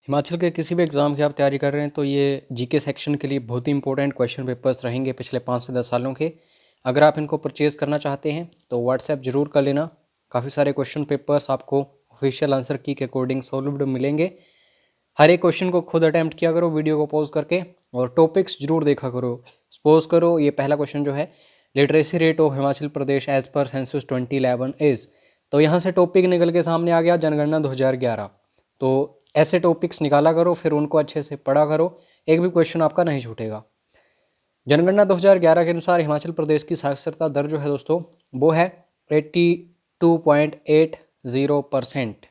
हिमाचल के किसी भी एग्ज़ाम की आप तैयारी कर रहे हैं तो ये जीके सेक्शन के लिए बहुत ही इंपॉर्टेंट क्वेश्चन पेपर्स रहेंगे पिछले 5 से 10 सालों के। अगर आप इनको परचेज़ करना चाहते हैं तो व्हाट्सएप ज़रूर कर लेना। काफ़ी सारे क्वेश्चन पेपर्स आपको ऑफिशियल आंसर की के अकॉर्डिंग सॉल्व्ड मिलेंगे। हर एक क्वेश्चन को खुद अटैम्प्ट किया करो वीडियो को पॉज करके, और टॉपिक्स जरूर देखा करो। सपोज करो ये पहला क्वेश्चन जो है, literacy rate of Himachal Pradesh as per census 2011 is, तो यहाँ से टॉपिक निकल के सामने आ गया जनगणना 2011। तो ऐसे टॉपिक्स निकाला करो, फिर उनको अच्छे से पढ़ा करो, एक भी क्वेश्चन आपका नहीं छूटेगा। जनगणना 2011 के अनुसार हिमाचल प्रदेश की साक्षरता दर जो है दोस्तों वो है 82.80%।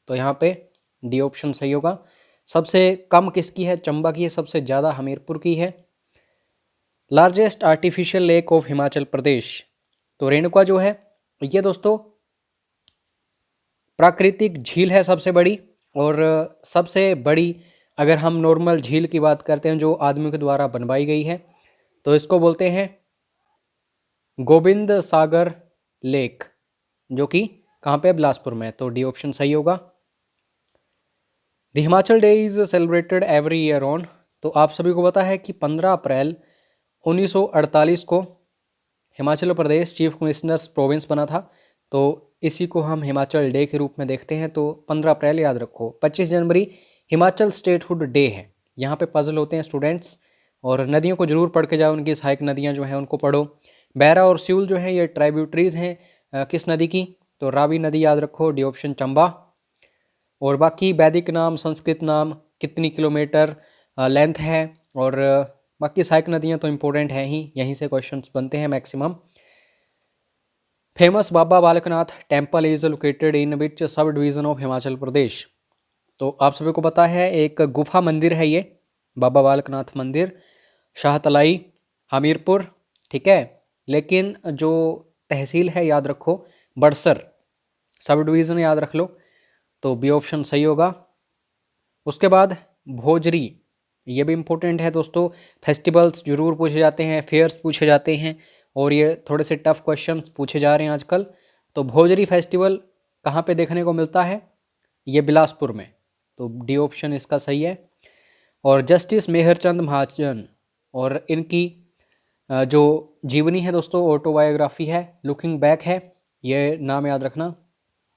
तो यहाँ पे डी ऑप्शन सही होगा। सबसे कम किसकी है? चंबा की है। सबसे ज़्यादा हमीरपुर की है। Largest artificial lake of Himachal Pradesh, तो रेणुका जो है ये दोस्तों प्राकृतिक झील है सबसे बड़ी। और सबसे बड़ी अगर हम नॉर्मल झील की बात करते हैं जो आदमियों के द्वारा बनवाई गई है, तो इसको बोलते हैं गोविंद सागर लेक, जो कि कहाँ पे? बिलासपुर में। तो डी ऑप्शन सही होगा। The Himachal day is celebrated every year on, तो आप सभी को पता है कि 15 अप्रैल 1948 को Himachal Pradesh chief commissioners province बना था। तो इसी को हम हिमाचल डे के रूप में देखते हैं। तो 15 अप्रैल याद रखो। 25 जनवरी हिमाचल स्टेटहुड डे है। यहाँ पे पजल होते हैं स्टूडेंट्स, और नदियों को जरूर पढ़ के जाओ, उनकी सहायक नदियाँ जो हैं उनको पढ़ो। बैरा और स्यूल जो हैं ये ट्राइब्यूटरीज हैं किस नदी की? तो रावी नदी याद रखो, डी ऑप्शन चंबा। और बाकी वैदिक नाम, संस्कृत नाम, कितनी किलोमीटर लेंथ है, और बाकी सहायक नदियाँ तो इम्पोर्टेंट हैं ही, यहीं से क्वेश्चंस बनते हैं maximum. Famous Baba Balaknath temple is located in which sub division of Himachal Pradesh, तो आप सभी को पता है एक गुफा मंदिर है ये बाबा बालकनाथ मंदिर, शाहतलाई, हमीरपुर, ठीक है। लेकिन जो तहसील है याद रखो बड़सर, सब डिवीज़न याद रख लो, तो बी ऑप्शन सही होगा। उसके बाद भोजरी, ये भी इम्पोर्टेंट है दोस्तों। फेस्टिवल्स जरूर पूछे जाते हैं, फेयर्स पूछे जाते हैं, और ये थोड़े से टफ क्वेश्चंस पूछे जा रहे हैं आजकल। तो भोजरी फेस्टिवल कहाँ पे देखने को मिलता है? ये बिलासपुर में, तो डी ऑप्शन इसका सही है। और जस्टिस मेहरचंद महाजन, और इनकी जो जीवनी है दोस्तों ऑटोबायोग्राफी है, लुकिंग बैक है, ये नाम याद रखना।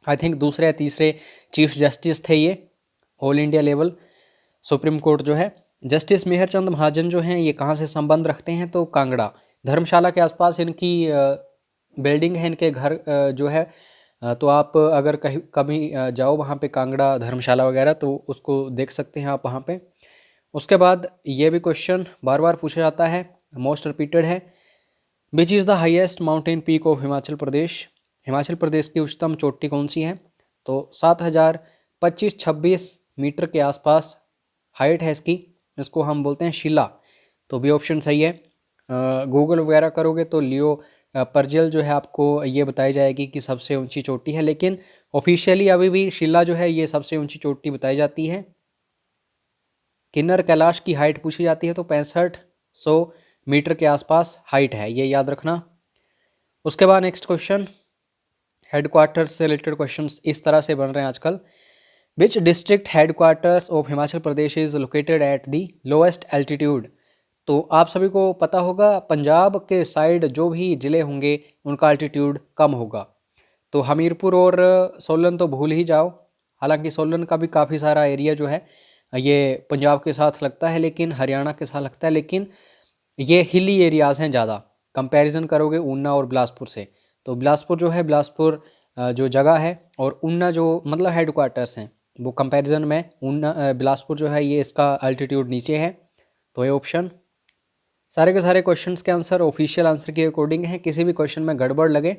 आई थिंक दूसरे या तीसरे चीफ जस्टिस थे ये all India level supreme court जो है। जस्टिस मेहरचंद महाजन जो हैं ये कहाँ से संबंध रखते हैं? तो कांगड़ा, धर्मशाला के आसपास इनकी बिल्डिंग है, इनके घर जो है। तो आप अगर कहीं कभी जाओ वहाँ पे कांगड़ा धर्मशाला वगैरह, तो उसको देख सकते हैं आप वहाँ पे। उसके बाद ये भी क्वेश्चन बार बार पूछा जाता है, मोस्ट रिपीटेड है, which is the highest mountain peak of Himachal Pradesh, Himachal Pradesh की उच्चतम चोटी कौन सी है? तो 7025-26 मीटर के आसपास हाइट है इसकी, इसको हम बोलते हैं शिला, तो भी ऑप्शन सही है। गूगल वगैरह करोगे तो लियो परजेल जो है आपको ये बताई जाएगी कि सबसे ऊंची चोटी है, लेकिन ऑफिशियली अभी भी शिला जो है ये सबसे ऊंची चोटी बताई जाती है। किन्नर कैलाश की हाइट पूछी जाती है तो 6500 मीटर के आसपास हाइट है, ये याद रखना। उसके बाद नेक्स्ट क्वेश्चन, हेडक्वार्टर्स से रिलेटेड क्वेश्चंस इस तरह से बन रहे हैं आजकल। Which district headquarters of Himachal Pradesh is located at the lowest altitude, तो आप सभी को पता होगा पंजाब के साइड जो भी ज़िले होंगे उनका एल्टीट्यूड कम होगा। तो हमीरपुर और सोलन तो भूल ही जाओ, हालांकि सोलन का भी काफ़ी सारा एरिया जो है ये पंजाब के साथ लगता है, लेकिन हरियाणा के साथ लगता है, लेकिन ये हिली एरियाज़ हैं ज़्यादा। कंपैरिजन करोगे ऊना और बिलासपुर से, तो बिलासपुर जो है, बिलासपुर जो जगह है, और ऊना जो मतलब हेड क्वार्टर्स हैं, वो कंपैरिजन में ऊना बिलासपुर जो है ये इसका अल्टीट्यूड नीचे है, तो ये ऑप्शन। सारे के सारे क्वेश्चंस के आंसर ऑफिशियल आंसर के अकॉर्डिंग है। किसी भी क्वेश्चन में गड़बड़ लगे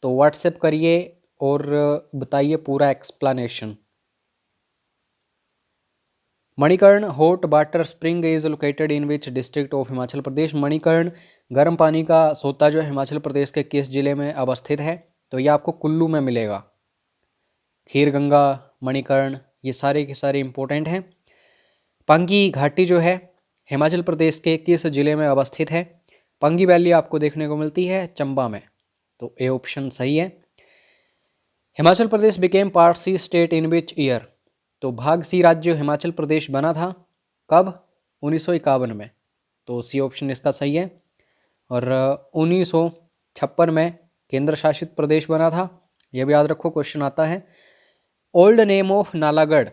तो व्हाट्सएप करिए और बताइए पूरा explanation. Manikaran hot water spring is located in which district of Himachal Pradesh, Manikaran गर्म पानी का सोता जो है हिमाचल प्रदेश के किस जिले में अवस्थित है? तो ये आपको कुल्लू में मिलेगा। खीर गंगा, मणिकर्ण, ये सारे के सारे इंपॉर्टेंट हैं। पंगी घाटी जो है हिमाचल प्रदेश के किस जिले में अवस्थित है? पंगी वैली आपको देखने को मिलती है चंबा में, तो ए ऑप्शन सही है। Himachal Pradesh became part C state in which year, तो भाग सी राज्य हिमाचल प्रदेश बना था कब? 1951 में। तो सी ऑप्शन इसका सही है। और 1956 में केंद्र शासित प्रदेश बना था, यह भी याद रखो, क्वेश्चन आता है। ओल्ड नेम ऑफ नालागढ़,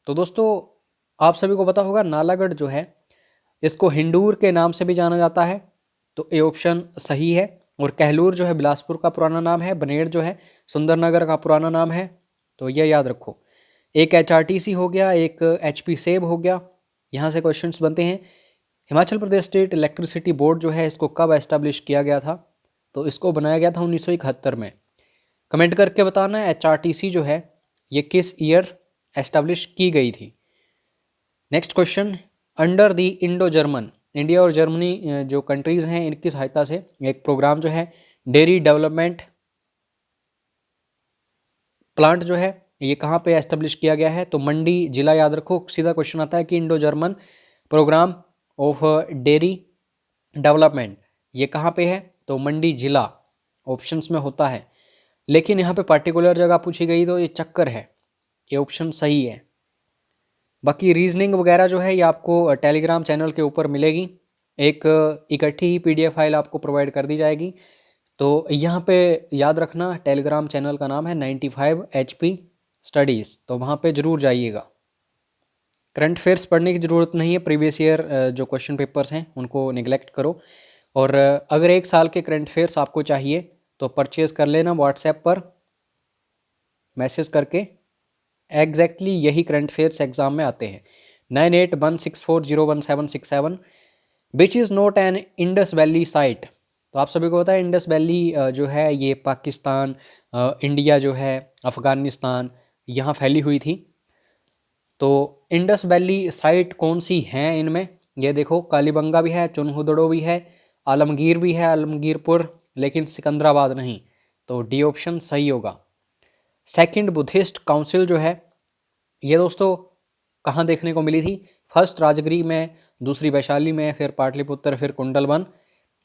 तो दोस्तों आप सभी को पता होगा नालागढ़ जो है इसको हिंडूर के नाम से भी जाना जाता है, तो ए ऑप्शन सही है। और कहलूर जो है बिलासपुर का पुराना नाम है, बनेड़ जो है सुंदरनगर का पुराना नाम है, तो यह याद रखो। एक HRTC हो गया, एक HP सेब हो गया, यहाँ से क्वेश्चंस बनते हैं। Himachal Pradesh state electricity board जो है इसको कब एस्टेब्लिश किया गया था? तो इसको बनाया गया था 1971 में। कमेंट करके बताना है HRTC जो है ये किस ईयर एस्टेब्लिश की गई थी। Next question, under the Indo German, India और जर्मनी जो कंट्रीज़ हैं इनकी सहायता से एक प्रोग्राम जो है डेयरी डेवलपमेंट प्लांट जो है ये कहाँ पे एस्टेब्लिश किया गया है? तो मंडी जिला, याद रखो। सीधा क्वेश्चन आता है कि Indo German programme of dairy development ये कहाँ पे है? तो मंडी जिला ऑप्शंस में होता है, लेकिन यहाँ पे पर्टिकुलर जगह पूछी गई तो ये चक्कर है, ये ऑप्शन सही है। बाकी रीजनिंग वगैरह जो है ये आपको टेलीग्राम चैनल के ऊपर मिलेगी, एक इकट्ठी ही PDF फाइल आपको प्रोवाइड कर दी जाएगी। तो यहाँ पे याद रखना टेलीग्राम चैनल का नाम है 95 HP स्टडीज़, तो वहाँ पे ज़रूर जाइएगा। करंट अफेयर्स पढ़ने की ज़रूरत नहीं है, प्रीवियस ईयर जो क्वेश्चन पेपर्स हैं उनको निगलेक्ट करो। और अगर 1 साल के करंट अफेयर्स आपको चाहिए तो परचेज़ कर लेना व्हाट्सएप पर मैसेज करके। एग्जैक्टली यही करंट अफेयर्स एग्जाम में आते हैं। 9816401767। Which is not an Indus valley site, तो आप सभी को पता है इंडस वैली जो है ये पाकिस्तान, इंडिया जो है, अफ़गानिस्तान यहाँ फैली हुई थी। तो इंडस वैली साइट कौन सी हैं इनमें? ये देखो, कालीबंगा भी है, चुनहुदड़ो भी है, आलमगीर भी है, आलमगीरपुर, लेकिन सिकंदराबाद नहीं, तो डी ऑप्शन सही होगा। सेकंड बुद्धिस्ट काउंसिल जो है ये दोस्तों कहाँ देखने को मिली थी? फर्स्ट राजगिरी में, दूसरी वैशाली में, फिर पाटलिपुत्र, फिर कुंडलवन।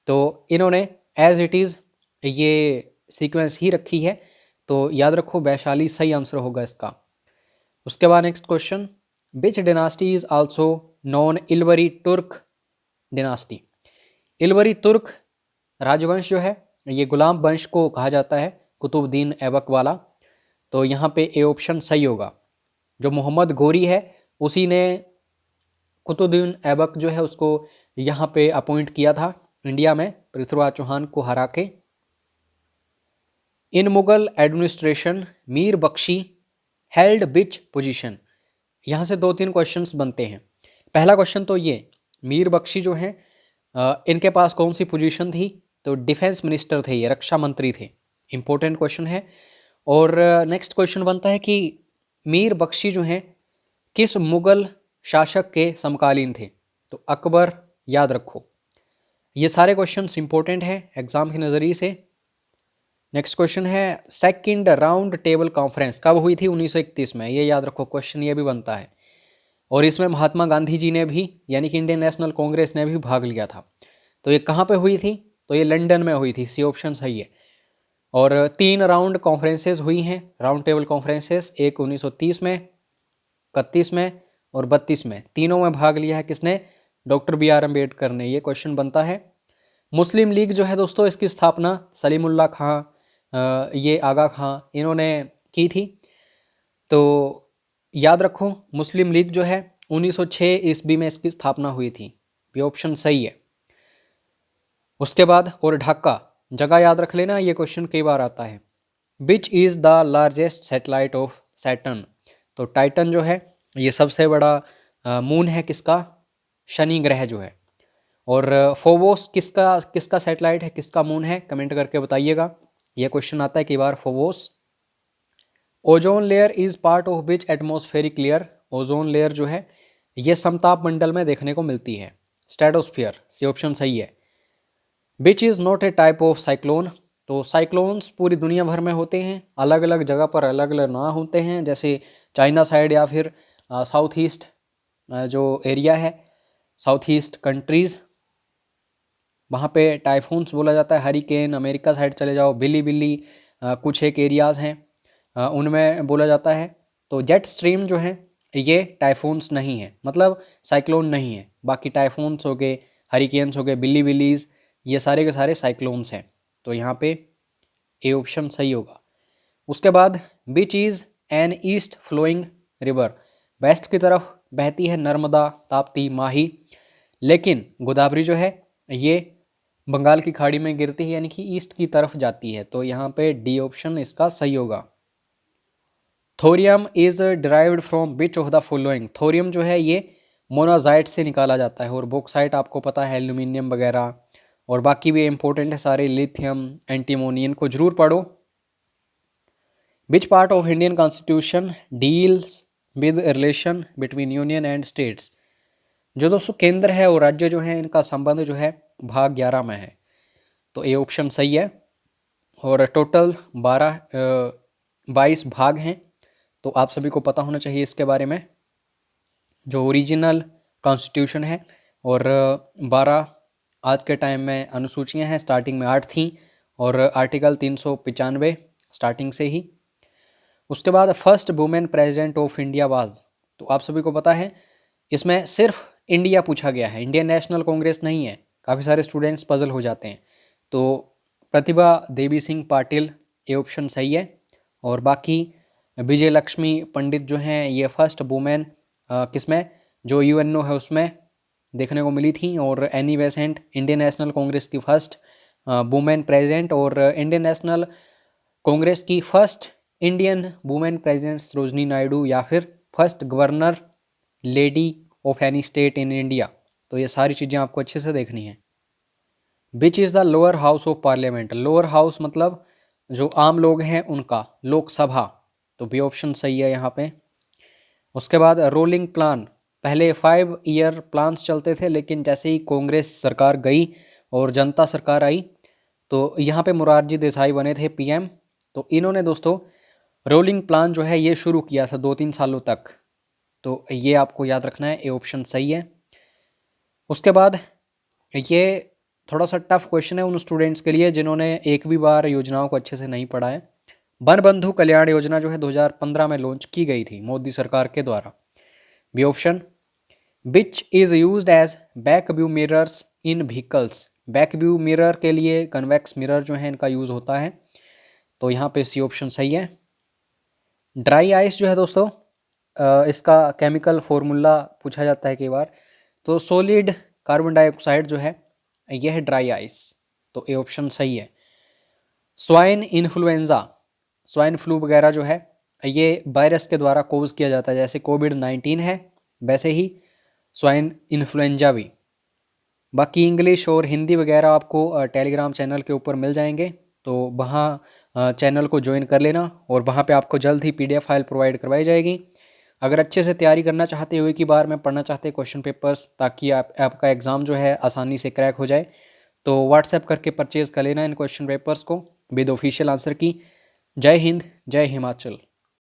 तो इन्होंने एज इट इज़ ये सीक्वेंस ही रखी है, तो याद रखो वैशाली सही आंसर होगा इसका। उसके बाद next question, which dynasty is also known इलवरी तुर्क डिनास्टी। इलवरी तुर्क राजवंश जो है ये गुलाम वंश को कहा जाता है, कुतुबुद्दीन ऐबक वाला, तो यहाँ पे ए ऑप्शन सही होगा। जो मोहम्मद गोरी है उसी ने कुतुबुद्दीन ऐबक जो है उसको यहाँ पे अपॉइंट किया था इंडिया में, पृथ्वीराज चौहान को हरा के। In Mughal administration Mir Bakhshi held which position, यहाँ से 2-3 क्वेश्चंस बनते हैं। पहला क्वेश्चन तो ये, मीर बख्शी जो हैं इनके पास कौन सी पोजीशन थी? तो डिफेंस मिनिस्टर थे, ये रक्षा मंत्री थे, इंपॉर्टेंट क्वेश्चन है। और नेक्स्ट क्वेश्चन बनता है कि मीर बख्शी जो हैं किस मुगल शासक के समकालीन थे? तो अकबर, याद रखो। ये सारे क्वेश्चंस इंपॉर्टेंट हैं एग्जाम के नज़रिए से। नेक्स्ट क्वेश्चन है, सेकंड राउंड टेबल कॉन्फ्रेंस कब हुई थी? 1931 में, ये याद रखो, क्वेश्चन ये भी बनता है। और इसमें महात्मा गांधी जी ने भी, यानी कि इंडियन नेशनल कांग्रेस ने भी भाग लिया था। तो ये कहाँ पे हुई थी? तो ये लंदन में हुई थी, सी ऑप्शन सही है। और 3 राउंड कॉन्फ्रेंसेस हुई हैं, राउंड टेबल कॉन्फ्रेंसेस, एक 1930 में, 31 में और 32 में, तीनों में भाग लिया है किसने? डॉक्टर BR अम्बेडकर ने। ये क्वेश्चन बनता है। मुस्लिम लीग जो है दोस्तों इसकी स्थापना सलीमुल्लाह खां, ये आगा खां, इन्होंने की थी। तो याद रखो मुस्लिम लीग जो है 1906 ईस्वी में इसकी स्थापना हुई थी, ये ऑप्शन सही है। उसके बाद और ढाका, जगह याद रख लेना, ये क्वेश्चन कई बार आता है। Which is the largest satellite of Saturn, तो टाइटन जो है ये सबसे बड़ा मून है किसका? शनि ग्रह जो है। और फोबोस किसका सैटेलाइट है, किसका मून है? कमेंट करके बताइएगा, ये क्वेश्चन आता है कई बार। Phobos. Ozone layer is part of which atmospheric layer, ozone layer जो है ये समताप मंडल में देखने को मिलती है, स्ट्रेटोस्फीयर, सी ऑप्शन सही है। Which is not a type of cyclone, तो साइक्लोन्स पूरी दुनिया भर में होते हैं, अलग अलग जगह पर अलग अलग नाम होते हैं, जैसे चाइना साइड या फिर साउथ ईस्ट जो एरिया है, साउथ ईस्ट कंट्रीज़, वहाँ पे टाइफून्स बोला जाता है। हरिकेन अमेरिका साइड चले जाओ, बिल्ली कुछ एक एरियाज़ हैं उनमें बोला जाता है। तो जेट स्ट्रीम जो है ये टाइफून्स नहीं है, मतलब साइक्लोन नहीं है। बाकी टाइफून्स हो गए, हरिकेन्स हो गए, बिल्ली बिलीज, ये सारे के सारे साइक्लोन्स हैं। तो यहाँ पे ए ऑप्शन सही होगा। उसके बाद which is an east flowing river, west की तरफ बहती है नर्मदा, ताप्ती, माही, लेकिन गोदावरी जो है ये बंगाल की खाड़ी में गिरती है, यानी कि ईस्ट की तरफ जाती है। तो यहाँ पे डी ऑप्शन इसका सही होगा। Thorium is derived from which of the following, thorium जो है ये मोनाजाइट से निकाला जाता है, और बॉक्साइट आपको पता है एल्यूमिनियम वगैरह, और बाकी भी इंपॉर्टेंट है सारे, लिथियम, एंटीमोनी, इनको जरूर पढ़ो। Which part of Indian constitution deals with relation between union and states, जो दोस्तों केंद्र है और राज्य जो है इनका संबंध जो है भाग 11 में है। तो ए ऑप्शन सही है। और टोटल 22 भाग हैं, तो आप सभी को पता होना चाहिए इसके बारे में। जो ओरिजिनल कॉन्स्टिट्यूशन है, और 12 आज के टाइम में अनुसूचियां हैं, स्टार्टिंग में 8 थी, और आर्टिकल 395 स्टार्टिंग से ही। उसके बाद first women president of India was, तो आप सभी को पता है इसमें सिर्फ इंडिया पूछा गया है, इंडियन नेशनल कांग्रेस नहीं है। काफ़ी सारे स्टूडेंट्स पजल हो जाते हैं। तो प्रतिभा देवी सिंह पाटिल, ए ऑप्शन सही है। और बाकी विजय लक्ष्मी पंडित जो हैं ये फर्स्ट वुमेन किसमें, जो यूएनओ है उसमें देखने को मिली थी। और Annie Besant Indian national Congress की फर्स्ट वुमेन प्रेसिडेंट, और इंडियन नेशनल कांग्रेस की first Indian women president Sarojini Naidu, या फिर first governor lady of any state in India. तो ये सारी चीज़ें आपको अच्छे से देखनी है। Which is the lower house of parliament, lower house मतलब जो आम लोग हैं उनका, लोकसभा। तो बी ऑप्शन सही है यहाँ पे। उसके बाद रोलिंग प्लान, पहले 5 ईयर प्लान्स चलते थे, लेकिन जैसे ही कांग्रेस सरकार गई और जनता सरकार आई, तो यहाँ पे मुरारजी देसाई बने थे पीएम। तो इन्होंने दोस्तों रोलिंग प्लान जो है ये शुरू किया था 2-3 सालों तक। तो ये आपको याद रखना है, ए ऑप्शन सही है। उसके बाद ये थोड़ा सा टफ क्वेश्चन है उन स्टूडेंट्स के लिए जिन्होंने एक भी बार योजनाओं को अच्छे से नहीं पढ़ा है। वन बंधु कल्याण योजना जो है 2015 में लॉन्च की गई थी मोदी सरकार के द्वारा। B option. Which is used as back view mirrors in vehicles, back view mirror के लिए कन्वेक्स मिरर जो है इनका यूज़ होता है। तो यहाँ पे सी ऑप्शन सही है। ड्राई आइस जो है दोस्तों इसका केमिकल फॉर्मूला पूछा जाता है कई बार। तो सॉलिड कार्बन डाइऑक्साइड जो है यह है ड्राई आइस। तो ए ऑप्शन सही है। स्वाइन इन्फ्लुएंजा, स्वाइन फ्लू वगैरह जो है ये वायरस के द्वारा कोज किया जाता है, जैसे कोविड-19 है वैसे ही स्वाइन इन्फ्लुएंजा भी। बाकी इंग्लिश और हिंदी वगैरह आपको टेलीग्राम चैनल के ऊपर मिल जाएंगे, तो वहाँ चैनल को ज्वाइन कर लेना, और वहाँ पे आपको जल्द ही PDF फाइल प्रोवाइड करवाई जाएगी। अगर अच्छे से तैयारी करना चाहते हो, एक ही बार में पढ़ना चाहते हैं क्वेश्चन पेपर्स, ताकि आपका एग्ज़ाम जो है आसानी से क्रैक हो जाए, तो व्हाट्सएप करके परचेज़ कर लेना इन क्वेश्चन पेपर्स को विद ऑफिशियल आंसर की। जय हिंद, जय हिमाचल।